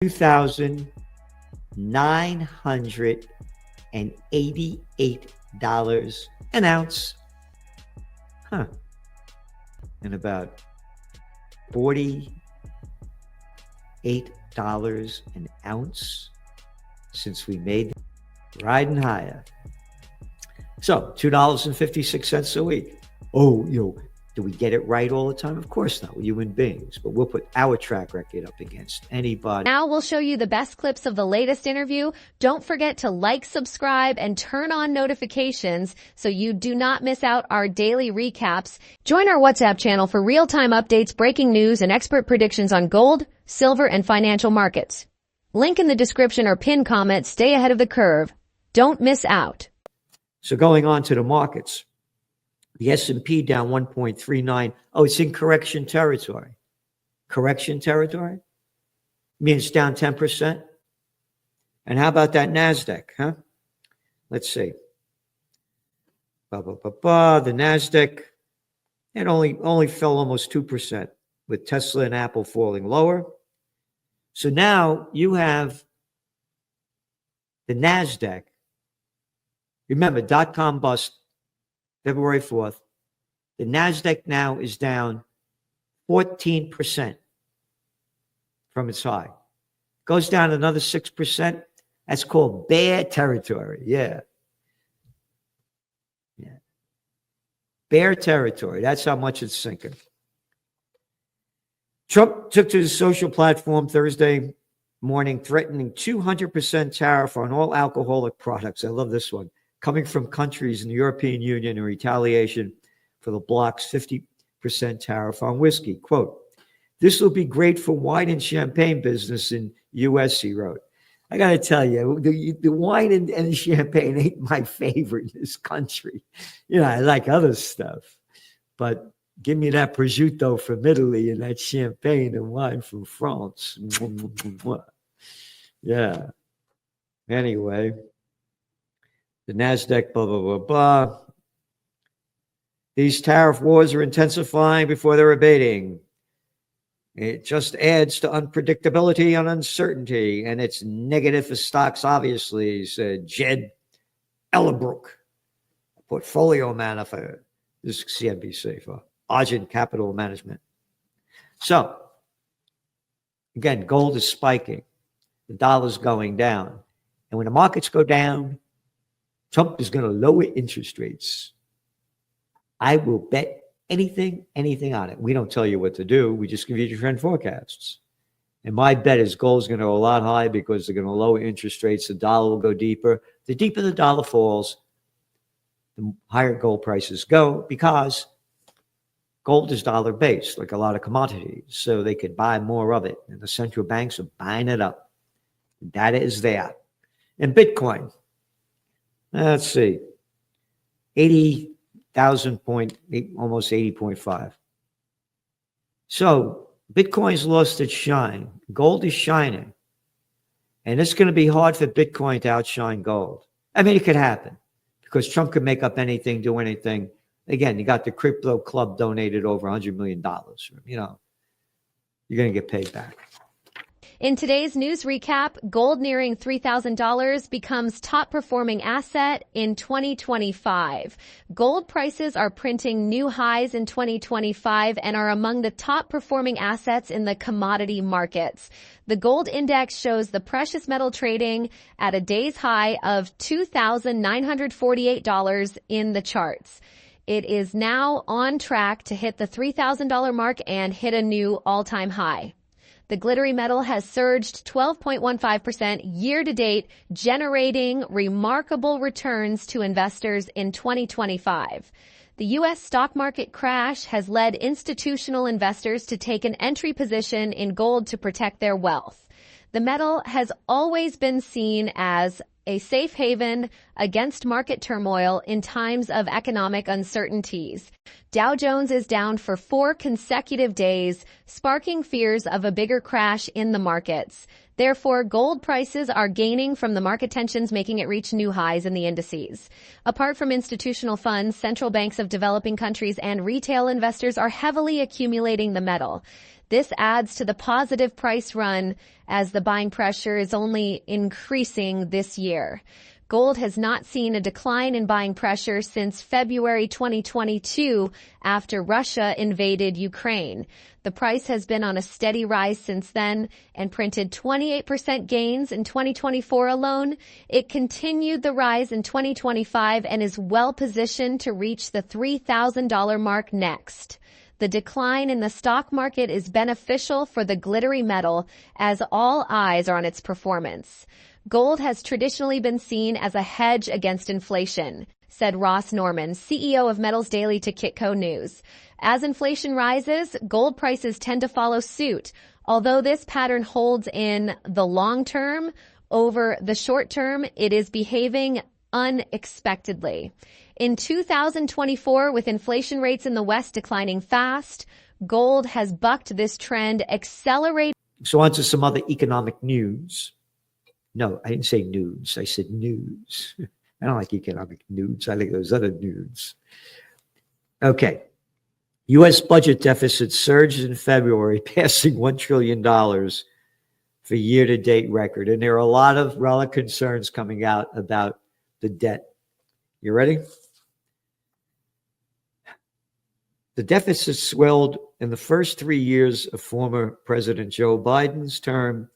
$2,988 an ounce. And about $48 an ounce since we made riding higher. So $2.56 a week. Oh, do we get it right all the time? Of course not. We're human beings, but we'll put our track record up against anybody. Now we'll show you the best clips of the latest interview. Don't forget to like, subscribe, and turn on notifications so you do not miss out our daily recaps. Join our WhatsApp channel for real-time updates, breaking news, and expert predictions on gold, silver, and financial markets. Link in the description or pinned comment. Stay ahead of the curve. Don't miss out. So going on to the markets. The S&P down 1.39. Oh, it's in correction territory. Correction territory? Means down 10%. And how about that NASDAQ, huh? Let's see. The NASDAQ, it only fell almost 2%, with Tesla and Apple falling lower. So now you have the NASDAQ. Remember, dot-com bust, February 4th. The NASDAQ now is down 14% from its high. Goes down another 6%. That's called bear territory. Yeah. Bear territory. That's how much it's sinking. Trump took to the social platform Thursday morning, threatening 200% tariff on all alcoholic products. I love this one. Coming from countries in the European Union in retaliation for the bloc's 50% tariff on whiskey. Quote, "This will be great for wine and champagne business in U.S., he wrote. I got to tell you, the wine and champagne ain't my favorite in this country. I like other stuff. But give me that prosciutto from Italy and that champagne and wine from France. Yeah. Anyway. The NASDAQ, blah, blah, blah, blah. These tariff wars are intensifying before they're abating. It just adds to unpredictability and uncertainty, and it's negative for stocks, obviously, said Jed Ellerbrook, portfolio manager. This is CNBC for Argent Capital Management. So, again, gold is spiking. The dollar's going down. And when the markets go down, Trump is going to lower interest rates. I will bet anything on it. We don't tell you what to do. We just give you the trend forecasts. And my bet is gold's going to go a lot higher because they're going to lower interest rates. The dollar will go deeper. The deeper the dollar falls, the higher gold prices go because gold is dollar-based, like a lot of commodities. So they could buy more of it. And the central banks are buying it up. Data is there. And Bitcoin. Let's see, 80,000 point, almost 80.5. So Bitcoin's lost its shine. Gold is shining. And it's going to be hard for Bitcoin to outshine gold. I mean, it could happen because Trump could make up anything, do anything. Again, you got the crypto club donated over $100 million. You're going to get paid back. In today's news recap, gold nearing $3,000 becomes top performing asset in 2025. Gold prices are printing new highs in 2025 and are among the top performing assets in the commodity markets. The gold index shows the precious metal trading at a day's high of $2,948 in the charts. It is now on track to hit the $3,000 mark and hit a new all-time high. The glittery metal has surged 12.15% year-to-date, generating remarkable returns to investors in 2025. The U.S. stock market crash has led institutional investors to take an entry position in gold to protect their wealth. The metal has always been seen as a safe haven against market turmoil in times of economic uncertainties. Dow Jones is down for 4 consecutive days, sparking fears of a bigger crash in the markets. Therefore, gold prices are gaining from the market tensions, making it reach new highs in the indices. Apart from institutional funds, central banks of developing countries and retail investors are heavily accumulating the metal. This adds to the positive price run as the buying pressure is only increasing this year. Gold has not seen a decline in buying pressure since February 2022 after Russia invaded Ukraine. The price has been on a steady rise since then and printed 28% gains in 2024 alone. It continued the rise in 2025 and is well positioned to reach the $3,000 mark next. The decline in the stock market is beneficial for the glittery metal as all eyes are on its performance. Gold has traditionally been seen as a hedge against inflation, said Ross Norman, CEO of Metals Daily to Kitco News. As inflation rises, gold prices tend to follow suit. Although this pattern holds in the long term, over the short term, it is behaving unexpectedly. In 2024, with inflation rates in the West declining fast, gold has bucked this trend, accelerating. So on to some other economic news. No, I didn't say nudes. I said news. I don't like economic nudes. I like those other nudes. Okay. U.S. budget deficit surged in February, passing $1 trillion for year-to-date record. And there are a lot of relevant concerns coming out about the debt. You ready? The deficit swelled in the first 3 years of former President Joe Biden's term,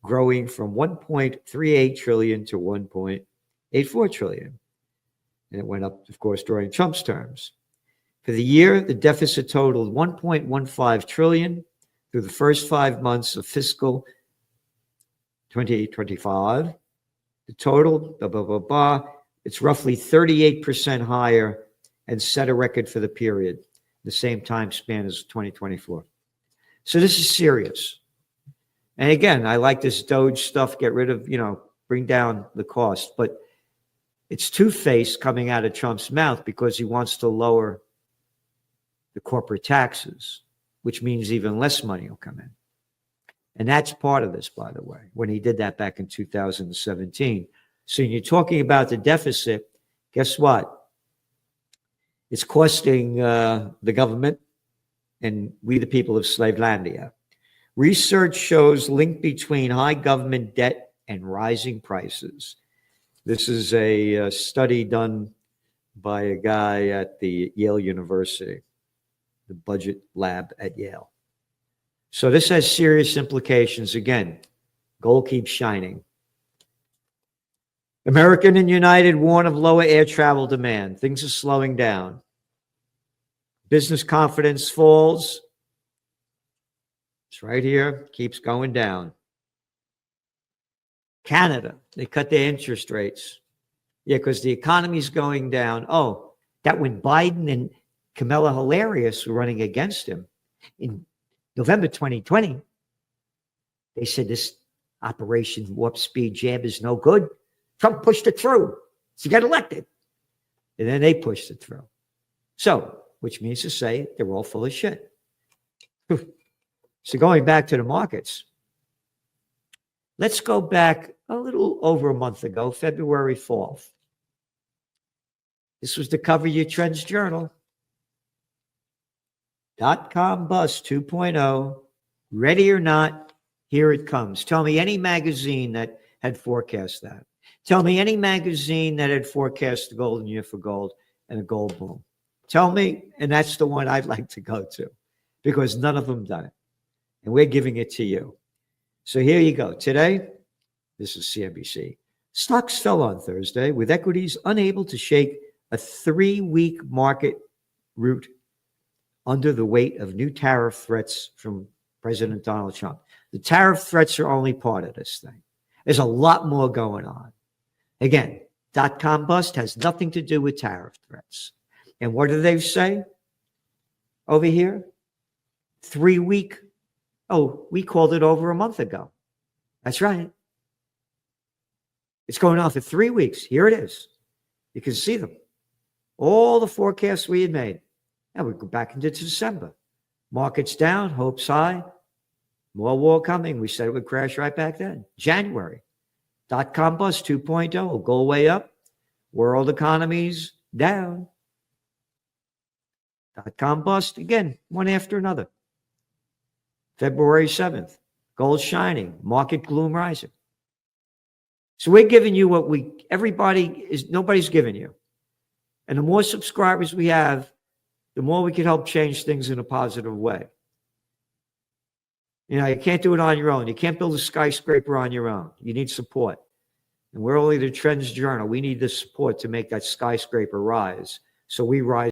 growing from 1.38 trillion to 1.84 trillion. And it went up, of course, during Trump's terms. For the year, the deficit totaled 1.15 trillion through the first 5 months of fiscal 2025. The total, it's roughly 38% higher and set a record for the period, the same time span as 2024. So this is serious. And again, I like this Doge stuff, get rid of, bring down the cost. But it's two-faced coming out of Trump's mouth because he wants to lower the corporate taxes, which means even less money will come in. And that's part of this, by the way, when he did that back in 2017. So when you're talking about the deficit, guess what? It's costing the government and we the people of Slavelandia. Research shows link between high government debt and rising prices. This is a study done by a guy at the Yale University, the budget lab at Yale. So this has serious implications. Again, gold keeps shining. American and United warn of lower air travel demand. Things are slowing down. Business confidence falls. It's right here, keeps going down. Canada, they cut their interest rates. Yeah, because the economy's going down. Oh, that when Biden and Kamala Harris were running against him in November 2020, they said this Operation Warp Speed jab is no good. Trump pushed it through to get elected. And then they pushed it through. So, which means to say they're all full of shit. So going back to the markets, let's go back a little over a month ago, February 4th. This was the cover of your Trends Journal. .com bust 2.0. Ready or not, here it comes. Tell me any magazine that had forecast that. Tell me any magazine that had forecast the golden year for gold and a gold boom. Tell me, and that's the one I'd like to go to because none of them done it. And we're giving it to you. So here you go. Today, this is CNBC. Stocks fell on Thursday with equities unable to shake a 3-week market rout under the weight of new tariff threats from President Donald Trump. The tariff threats are only part of this thing. There's a lot more going on. Again, .com bust has nothing to do with tariff threats. And what do they say over here? 3-week. Oh, we called it over a month ago. That's right. It's going on for 3 weeks. Here it is. You can see them. All the forecasts we had made. Now we go back into December. Markets down, hopes high. More war coming. We said it would crash right back then. January. Dot-com bust 2.0 will go way up. World economies down. Dot-com bust, again, one after another. February 7th. Gold shining. Market gloom rising. So we're giving you what nobody's giving you. And the more subscribers we have, the more we can help change things in a positive way. You can't do it on your own. You can't build a skyscraper on your own. You need support. And we're only the Trends Journal. We need the support to make that skyscraper rise. So we rise.